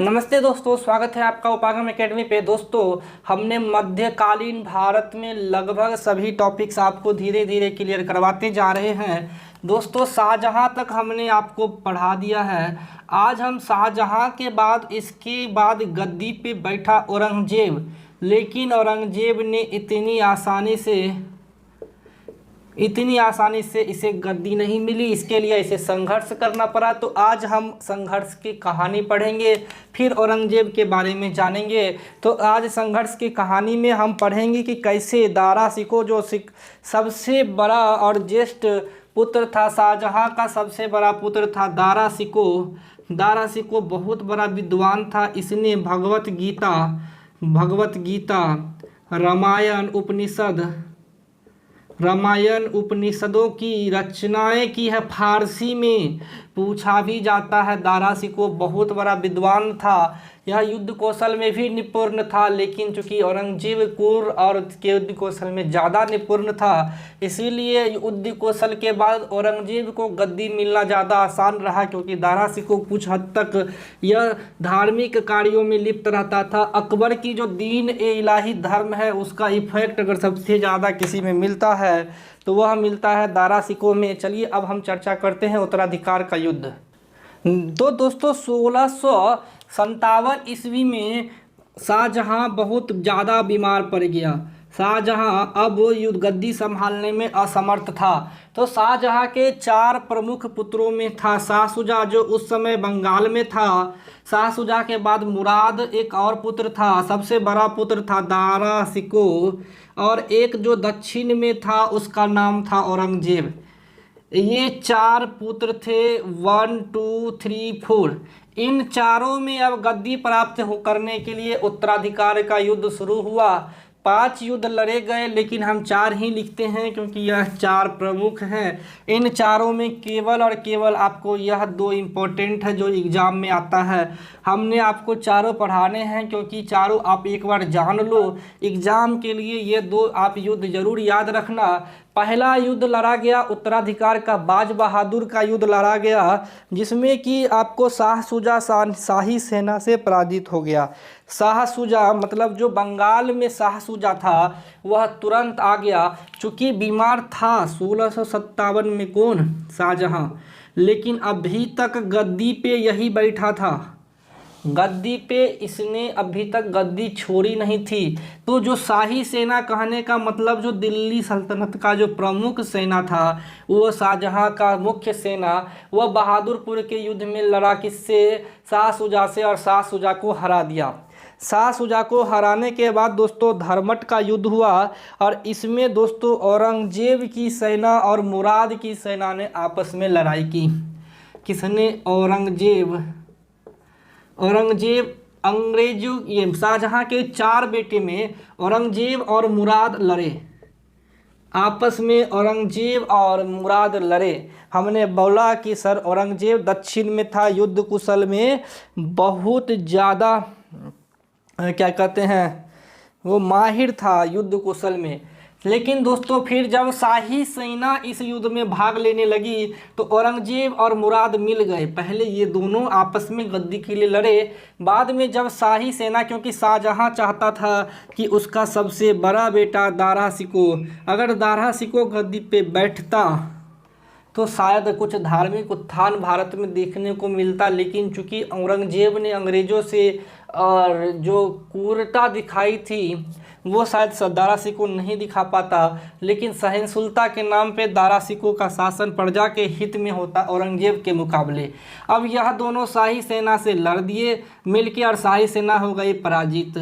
नमस्ते दोस्तों, स्वागत है आपका उपागम एकेडमी पे। दोस्तों, हमने मध्यकालीन भारत में लगभग सभी टॉपिक्स आपको धीरे धीरे क्लियर करवाते जा रहे हैं। दोस्तों, शाहजहां तक हमने आपको पढ़ा दिया है। आज हम शाहजहां के बाद इसके बाद गद्दी पे बैठा औरंगजेब, लेकिन औरंगजेब ने इतनी आसानी से इसे गद्दी नहीं मिली। इसके लिए इसे संघर्ष करना पड़ा। तो आज हम संघर्ष की कहानी पढ़ेंगे, फिर औरंगजेब के बारे में जानेंगे। तो आज संघर्ष की कहानी में हम पढ़ेंगे कि कैसे दारा शिकोह जो सबसे बड़ा और ज्येष्ठ पुत्र था, शाहजहां का सबसे बड़ा पुत्र था दारा शिकोह। दारा शिकोह बहुत बड़ा विद्वान था। इसने भगवत गीता, रामायण उपनिषदों की रचनाएं की है। फारसी में पूछा भी जाता है। दारा शिकोह बहुत बड़ा विद्वान था। यह युद्ध कौशल में भी निपुण था, लेकिन चूंकि औरंगजेब कुर और के युद्ध कौशल में ज़्यादा निपुण था, इसीलिए युद्ध कौशल के बाद औरंगजेब को गद्दी मिलना ज़्यादा आसान रहा, क्योंकि दारा शिकोह कुछ हद तक यह धार्मिक कार्यों में लिप्त रहता था। अकबर की जो दीन ए इलाही धर्म है, उसका इफेक्ट अगर सबसे ज़्यादा किसी में मिलता है तो वह मिलता है दारा शिकोह में। चलिए अब हम चर्चा करते हैं उत्तराधिकार का युद्ध। तो दोस्तों, 1657 ईस्वी में शाहजहां बहुत ज़्यादा बीमार पड़ गया। शाहजहां अब युद्ध गद्दी संभालने में असमर्थ था। तो शाहजहां के 4 प्रमुख पुत्रों में था शाह शुजा, जो उस समय बंगाल में था। शाह शुजा के बाद मुराद एक और पुत्र था। सबसे बड़ा पुत्र था दारा शिकोह, और एक जो दक्षिण में था उसका नाम था औरंगजेब। ये 4 पुत्र थे, 1 2 3 4। इन चारों में अब गद्दी प्राप्त करने के लिए उत्तराधिकार का युद्ध शुरू हुआ। 5 युद्ध लड़े गए, लेकिन हम 4 ही लिखते हैं क्योंकि यह 4 प्रमुख हैं। इन चारों में केवल और केवल आपको यह 2 इम्पोर्टेंट है जो एग्ज़ाम में आता है। हमने आपको चारों पढ़ाने हैं, क्योंकि चारों आप एक बार जान लो। एग्ज़ाम के लिए ये 2 आप युद्ध जरूर याद रखना। पहला युद्ध लड़ा गया उत्तराधिकार का, बाज बहादुर का युद्ध लड़ा गया, जिसमें कि आपको शाह शुजा शाही सेना से पराजित हो गया। शाह शुजा मतलब जो बंगाल में शाह शुजा था, वह तुरंत आ गया। चूँकि बीमार था 1657 में कौन, शाहजहां, लेकिन अभी तक गद्दी पे यही बैठा था। गद्दी पे इसने अभी तक गद्दी छोड़ी नहीं थी। तो जो शाही सेना कहने का मतलब जो दिल्ली सल्तनत का जो प्रमुख सेना था, वो शाहजहां का मुख्य सेना, वह बहादुरपुर के युद्ध में लड़ा किससे, शाह शुजा से, और शाह शुजा को हरा दिया। शाह शुजा को हराने के बाद दोस्तों धर्मट का युद्ध हुआ, और इसमें दोस्तों औरंगजेब की सेना और मुराद की सेना ने आपस में लड़ाई की। किसने, औरंगजेब अंग्रेजों, ये शाहजहां के 4 बेटे में औरंगजेब और मुराद लड़े आपस में। औरंगजेब और मुराद लड़े। हमने बोला कि सर औरंगजेब दक्षिण में था, युद्ध कुशल में बहुत ज़्यादा क्या कहते हैं, वो माहिर था युद्ध कुशल में। लेकिन दोस्तों फिर जब शाही सेना इस युद्ध में भाग लेने लगी तो औरंगजेब और मुराद मिल गए। पहले ये दोनों आपस में गद्दी के लिए लड़े, बाद में जब शाही सेना, क्योंकि शाहजहां चाहता था कि उसका सबसे बड़ा बेटा दारा शिकोह, अगर दारा शिकोह गद्दी पे बैठता तो शायद कुछ धार्मिक उत्थान भारत में देखने को मिलता। लेकिन चूंकि औरंगजेब ने अंग्रेज़ों से और जो क्रूरता दिखाई थी, वो शायद दारा शिकोह नहीं दिखा पाता, लेकिन सहिष्णुता के नाम पे दारा शिकोह का शासन प्रजा के हित में होता के मुकाबले। अब यह दोनों शाही सेना से लड़ दिए मिलके, और शाही सेना हो गई पराजित।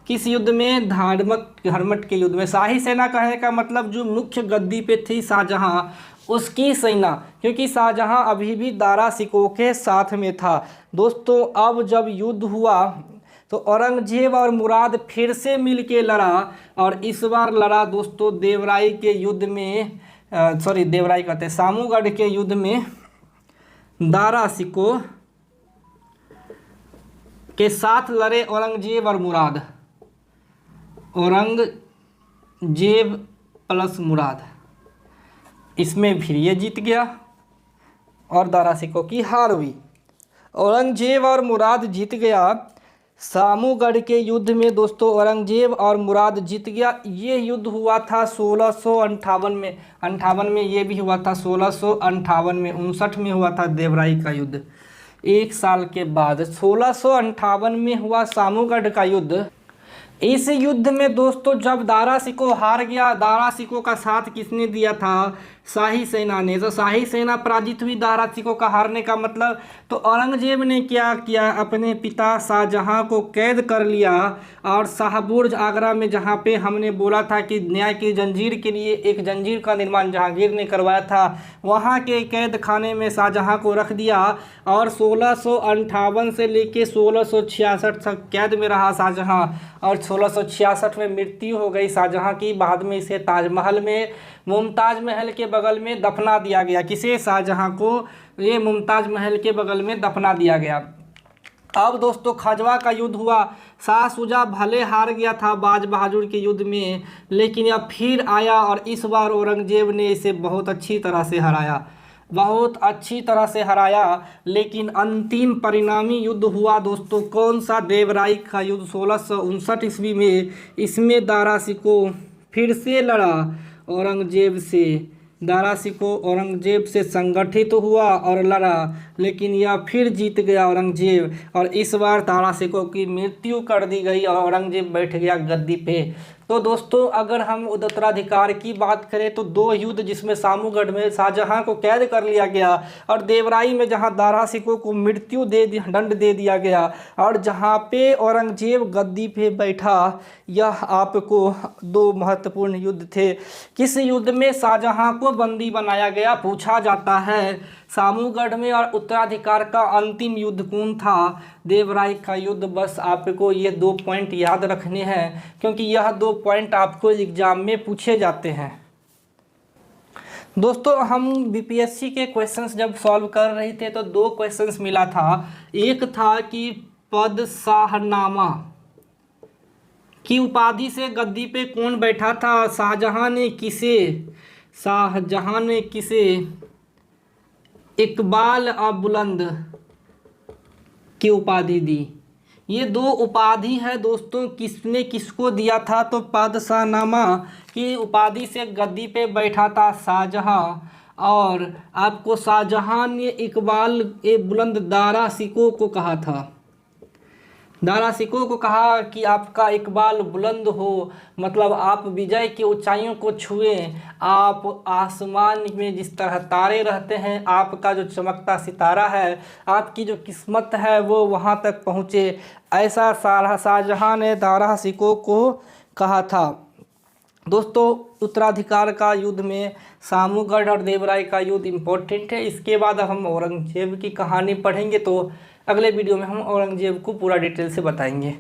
किस युद्ध में, धर्मट के युद्ध में। शाही सेना कहने का मतलब जो मुख्य गद्दी पे थी शाहजहां, उसकी सेना, क्योंकि शाहजहां अभी भी दारा शिकोह के साथ में था। दोस्तों अब जब युद्ध हुआ तो औरंगजेब और मुराद फिर से मिल के लड़ा, और इस बार लड़ा दोस्तों देवराई के युद्ध में, देवराई कहते हैं, सामूगढ़ के युद्ध में दारा शिकोह के साथ लड़े औरंगजेब और मुराद। औरंगजेब प्लस मुराद, इसमें फिर ये जीत गया और दारा शिकोह की हार हुई। औरंगजेब और मुराद जीत गया। सामूगढ़ के युद्ध में दोस्तों औरंगजेब और मुराद जीत गया। ये युद्ध हुआ था 1658 में, 58 में ये भी हुआ था, 1658 में, 59 में हुआ था देवराई का युद्ध। एक साल के बाद 1658 में हुआ सामूगढ़ का युद्ध। इस युद्ध में दोस्तों जब दारा शिकोह हार गया, दारा शिकोह का साथ किसने दिया था? शाही सेना ने। तो शाही सेना पराजित हुई दारा शिकोह का हारने का मतलब। तो औरंगजेब ने क्या किया, अपने पिता शाहजहां को कैद कर लिया और शाहबुर्ज आगरा में, जहां पे हमने बोला था कि न्याय की जंजीर के लिए एक जंजीर का निर्माण जहांगीर ने करवाया था, वहां के कैद खाने में शाहजहां को रख दिया और 1658 से लेके 1666 तक कैद में रहा शाहजहां और 1666 में मृत्यु हो गई शाहजहां की। बाद में इसे ताजमहल में, मुमताज महल के बगल में दफना दिया गया। किसे? शाहजहां को ये मुमताज महल के बगल में दफना दिया गया। अब दोस्तों खाजवा का युद्ध हुआ। शाह शुजा भले हार गया था बाज बहादुर के युद्ध में, लेकिन अब फिर आया और इस बार औरंगजेब ने इसे बहुत अच्छी तरह से हराया, बहुत अच्छी तरह से हराया। लेकिन अंतिम परिणामी युद्ध हुआ दोस्तों कौन सा? देवराई का युद्ध 1659 ईस्वी में। इसमें दारा शिकोह फिर से लड़ा औरंगजेब से। दारा शिकोह औरंगजेब से संगठित हुआ और लड़ा, लेकिन यह फिर जीत गया औरंगजेब और इस बार दारा शिकोह की मृत्यु कर दी गई और औरंगजेब बैठ गया गद्दी पे। तो दोस्तों अगर हम उत्तराधिकार की बात करें तो दो युद्ध जिसमें सामूगढ़ में शाहजहां को कैद कर लिया गया और देवराई में जहां दारा शिकोह को मृत्यु दंड दे दिया गया और जहां पे औरंगजेब गद्दी पे बैठा, यह आपको दो महत्वपूर्ण युद्ध थे। किस युद्ध में शाहजहां को बंदी बनाया गया? पूछा जाता है। सामूगढ़ में और उत्तराधिकार का अंतिम युद्ध कौन था? देवराई का युद्ध। बस आपको ये 2 पॉइंट याद रखने हैं क्योंकि यह 2 पॉइंट आपको एग्जाम में पूछे जाते हैं। दोस्तों हम बीपीएससी के क्वेश्चंस जब सॉल्व कर रहे थे तो 2 क्वेश्चंस मिला था। एक था कि पद शाहनामा की उपाधि से गद्दी पे कौन बैठा था? शाहजहां ने किसे इकबाल बुलंद की उपाधि दी। ये 2 उपाधि है दोस्तों, किसने किसको दिया था? तो पादशाहनामा की उपाधि से गद्दी पे बैठा था शाहजहां और आपको शाहजहां ने इकबाल बुलंद दारा शिकोह को कहा था। दारा शिकोह को कहा कि आपका इकबाल बुलंद हो, मतलब आप विजय की ऊंचाइयों को छुएं, आप आसमान में जिस तरह तारे रहते हैं, आपका जो चमकता सितारा है, आपकी जो किस्मत है वो वहां तक पहुँचे, ऐसा शाहजहां ने दारा शिकोह को कहा था। दोस्तों उत्तराधिकार का युद्ध में सामूगढ़ और देवराई का युद्ध इम्पोर्टेंट है। इसके बाद अब हम औरंगजेब की कहानी पढ़ेंगे, तो अगले वीडियो में हम औरंगजेब को पूरा डिटेल से बताएंगे।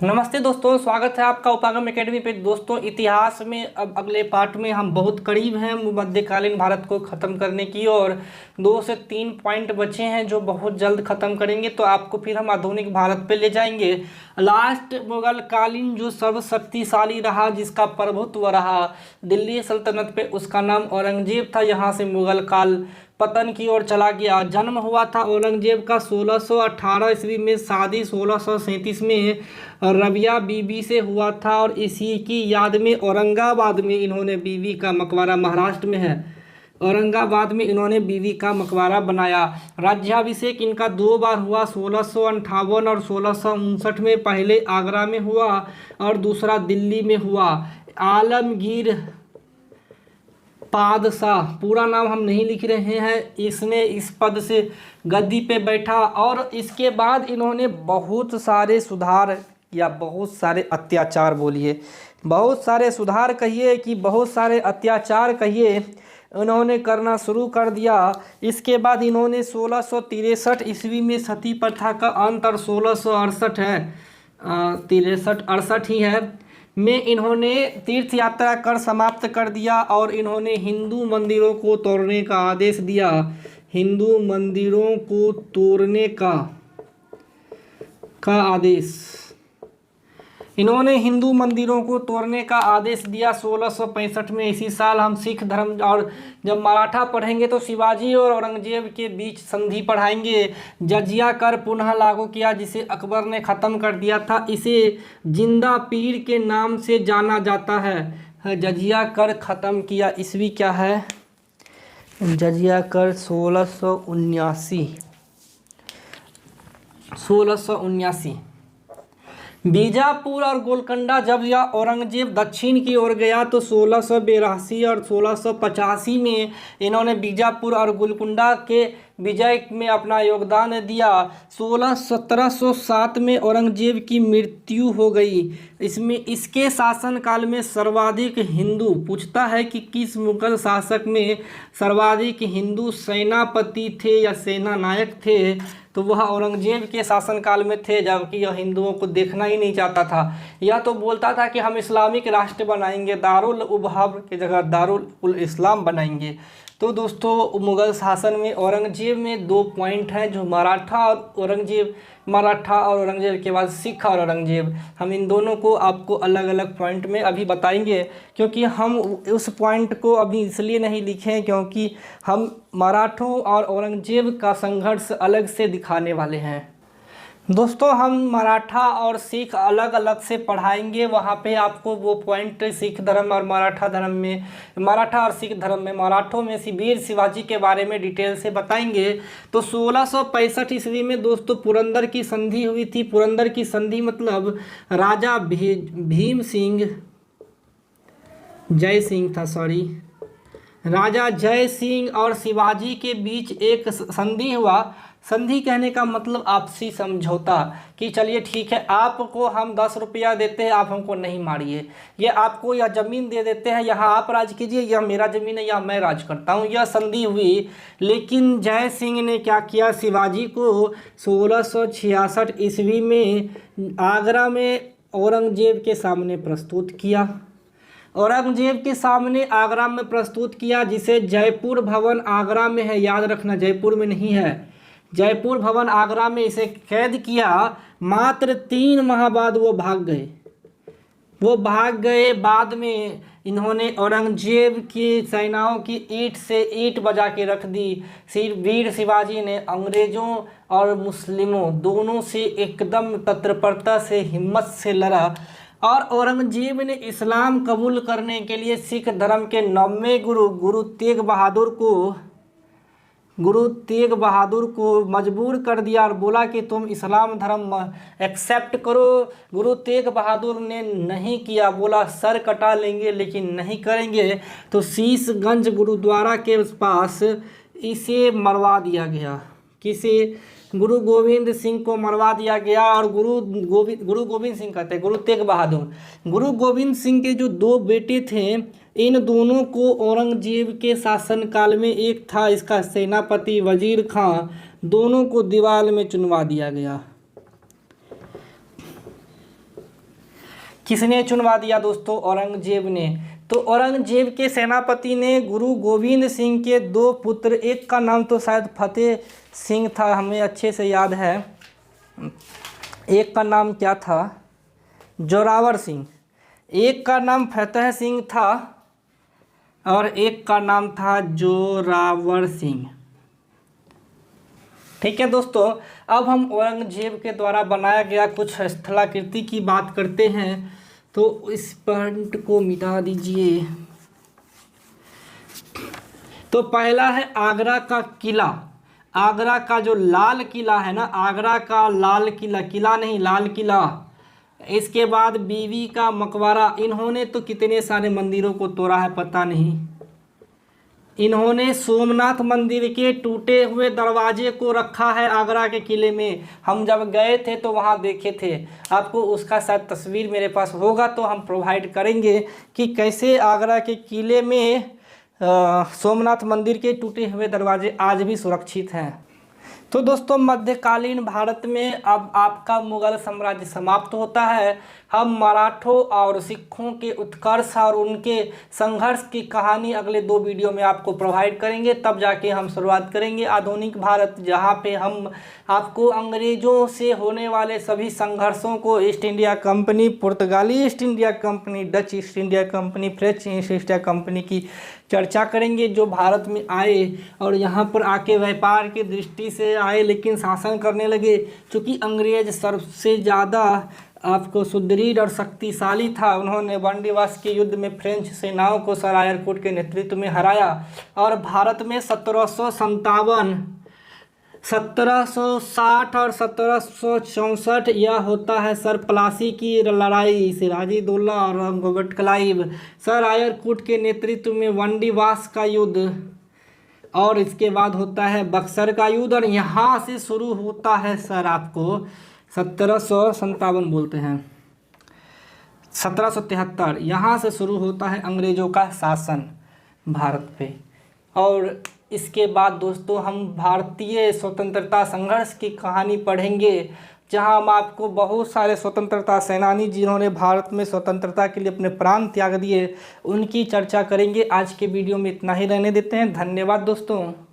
नमस्ते दोस्तों, स्वागत है आपका उपागम एकेडमी पे। दोस्तों इतिहास में अब अगले पार्ट में हम बहुत करीब हैं मध्यकालीन भारत को ख़त्म करने की और 2 से 3 पॉइंट बचे हैं जो बहुत जल्द ख़त्म करेंगे, तो आपको फिर हम आधुनिक भारत पे ले जाएंगे। लास्ट मुगल कालीन जो सर्वशक्तिशाली रहा, जिसका प्रभुत्व रहा दिल्ली सल्तनत पे, उसका नाम औरंगजेब था। यहाँ से मुगल काल पतन की ओर चला गया। जन्म हुआ था औरंगजेब का 1618 ईस्वी में, शादी 1637 में रबिया बीबी से हुआ था और इसी की याद में औरंगाबाद में इन्होंने बीवी का मकबरा, महाराष्ट्र में है, औरंगाबाद में इन्होंने बीवी का मकबरा बनाया। राज्याभिषेक इनका 2 बार हुआ, 1658 और 1659 में। पहले आगरा में हुआ और दूसरा दिल्ली में हुआ। आलमगीर पादशाह, पूरा नाम हम नहीं लिख रहे हैं, इसने इस पद से गद्दी पे बैठा और इसके बाद इन्होंने बहुत सारे सुधार या बहुत सारे अत्याचार, बोलिए बहुत सारे सुधार कहिए कि बहुत सारे अत्याचार कहिए, उन्होंने करना शुरू कर दिया। इसके बाद इन्होंने 1663 ईस्वी में सती प्रथा का अंत और 1668 है 63-68 ही है में इन्होंने तीर्थ यात्रा कर समाप्त कर दिया और इन्होंने हिंदू मंदिरों को तोड़ने का आदेश दिया। हिंदू मंदिरों को तोड़ने का आदेश इन्होंने हिंदू मंदिरों को तोड़ने का आदेश दिया 1665 में। इसी साल हम सिख धर्म और जब मराठा पढ़ेंगे तो शिवाजी और औरंगजेब के बीच संधि पढ़ाएंगे। जजिया कर पुनः लागू किया जिसे अकबर ने ख़त्म कर दिया था। इसे जिंदा पीर के नाम से जाना जाता है। जजिया कर ख़त्म किया ईस्वी क्या है? जजिया कर 1679। बीजापुर और गोलकुंडा जब यह औरंगजेब दक्षिण की ओर गया तो 1682 और 1685 में इन्होंने बीजापुर और गोलकुंडा के विजय में अपना योगदान दिया। 1707 में औरंगजेब की मृत्यु हो गई। इसके शासनकाल में सर्वाधिक हिंदू, पूछता है कि किस मुगल शासक में सर्वाधिक हिंदू सेनापति थे या सेना नायक थे, तो वह औरंगजेब के शासनकाल में थे, जबकि यह हिंदुओं को देखना ही नहीं चाहता था। यह तो बोलता था कि हम इस्लामिक राष्ट्र बनाएंगे, दारुल उबहर की जगह दारुल उल इस्लाम बनाएंगे। तो दोस्तों मुग़ल शासन में औरंगजेब में 2 पॉइंट हैं, जो मराठा और औरंगजेब के बाद सिख और औरंगजेब। हम इन दोनों को आपको अलग अलग पॉइंट में अभी बताएंगे, क्योंकि हम उस पॉइंट को अभी इसलिए नहीं लिखे क्योंकि हम मराठों और औरंगजेब का संघर्ष अलग से दिखाने वाले हैं। दोस्तों हम मराठा और सिख अलग अलग से पढ़ाएंगे, वहाँ पे आपको वो पॉइंट सिख धर्म और मराठा धर्म में, मराठा और सिख धर्म में, मराठों में वीर शिवाजी के बारे में डिटेल से बताएंगे। तो 1665 ईस्वी में दोस्तों पुरंदर की संधि हुई थी। पुरंदर की संधि मतलब राजा भीम सिंह जय सिंह था, राजा जय सिंह और शिवाजी के बीच एक संधि हुआ। संधि कहने का मतलब आपसी समझौता, कि चलिए ठीक है आपको हम 10 रुपया देते हैं, आप हमको नहीं मारिए, ये आपको यह ज़मीन दे देते हैं, यहाँ आप राज कीजिए, यह मेरा ज़मीन है, यहाँ मैं राज करता हूँ। यह संधि हुई। लेकिन जय सिंह ने क्या किया, शिवाजी को 1666 ईस्वी में आगरा में औरंगजेब के सामने प्रस्तुत किया। औरंगजेब के सामने आगरा में प्रस्तुत किया, जिसे जयपुर भवन आगरा में है, याद रखना जयपुर में नहीं है, जयपुर भवन आगरा में इसे कैद किया। मात्र 3 माह बाद वो भाग गए। बाद में इन्होंने औरंगजेब की सेनाओं की ईंट से ईंट बजा के रख दी। वीर शिवाजी ने अंग्रेज़ों और मुस्लिमों दोनों से एकदम तत्परता से हिम्मत से लड़ा, और औरंगजेब ने इस्लाम कबूल करने के लिए सिख धर्म के 9वें गुरु तेग बहादुर को मजबूर कर दिया और बोला कि तुम इस्लाम धर्म एक्सेप्ट करो। गुरु तेग बहादुर ने नहीं किया, बोला सर कटा लेंगे लेकिन नहीं करेंगे। तो शीशगंज गुरुद्वारा के पास इसे मरवा दिया गया। किसे? गुरु गोविंद सिंह को मरवा दिया गया। और गुरु गोविंद सिंह कहते हैं, गुरु तेग बहादुर, गुरु गोविंद सिंह के जो 2 बेटे थे, इन दोनों को औरंगजेब के शासनकाल में, एक था इसका सेनापति वजीर खां, दोनों को दीवार में चुनवा दिया गया। किसने चुनवा दिया दोस्तों? औरंगजेब ने। तो औरंगजेब के सेनापति ने गुरु गोविंद सिंह के 2 पुत्र, एक का नाम तो शायद फतेह सिंह था, हमें अच्छे से याद है, एक का नाम क्या था? जोरावर सिंह। एक का नाम फतेह सिंह था और एक का नाम था जोरावर सिंह। ठीक है दोस्तों, अब हम औरंगजेब के द्वारा बनाया गया कुछ स्थलाकृति की बात करते हैं। तो इस पॉइंट को मिटा दीजिए। तो पहला है आगरा का किला। आगरा का जो लाल किला है ना, आगरा का लाल किला, किला नहीं लाल किला। इसके बाद बीवी का मकबरा। इन्होंने तो कितने सारे मंदिरों को तोड़ा है पता नहीं। इन्होंने सोमनाथ मंदिर के टूटे हुए दरवाजे को रखा है आगरा के किले में। हम जब गए थे तो वहाँ देखे थे, आपको उसका शायद तस्वीर मेरे पास होगा तो हम प्रोवाइड करेंगे कि कैसे आगरा के किले में सोमनाथ मंदिर के टूटे हुए दरवाजे आज भी सुरक्षित हैं। तो दोस्तों मध्यकालीन भारत में अब आपका मुगल साम्राज्य समाप्त होता है। हम मराठों और सिखों के उत्कर्ष और उनके संघर्ष की कहानी अगले 2 वीडियो में आपको प्रोवाइड करेंगे, तब जाके हम शुरुआत करेंगे आधुनिक भारत, जहां पे हम आपको अंग्रेज़ों से होने वाले सभी संघर्षों को, ईस्ट इंडिया कंपनी, पुर्तगाली east India company, Dutch east India company, French east India company की चर्चा करेंगे, जो भारत में आए और यहाँ पर आके व्यापार की दृष्टि से आए लेकिन शासन करने लगे। चूँकि अंग्रेज सबसे ज़्यादा आपको सुदृढ़ और शक्तिशाली था, उन्होंने बंदीवास के युद्ध में फ्रेंच सेनाओं को सर आयरकोट के नेतृत्व में हराया और भारत में 1760 और 1764 यह होता है सर प्लासी की लड़ाई, सिराजुद्दौला और रॉबर्ट क्लाइव, सर आयरकोट के नेतृत्व में बंदीवास का युद्ध, और इसके बाद होता है बक्सर का युद्ध, और यहाँ से शुरू होता है सर आपको 1757 बोलते हैं 1773, यहाँ से शुरू होता है अंग्रेज़ों का शासन भारत पे। और इसके बाद दोस्तों हम भारतीय स्वतंत्रता संघर्ष की कहानी पढ़ेंगे, जहां हम आपको बहुत सारे स्वतंत्रता सेनानी जिन्होंने भारत में स्वतंत्रता के लिए अपने प्राण त्याग दिए, उनकी चर्चा करेंगे। आज के वीडियो में इतना ही रहने देते हैं। धन्यवाद दोस्तों।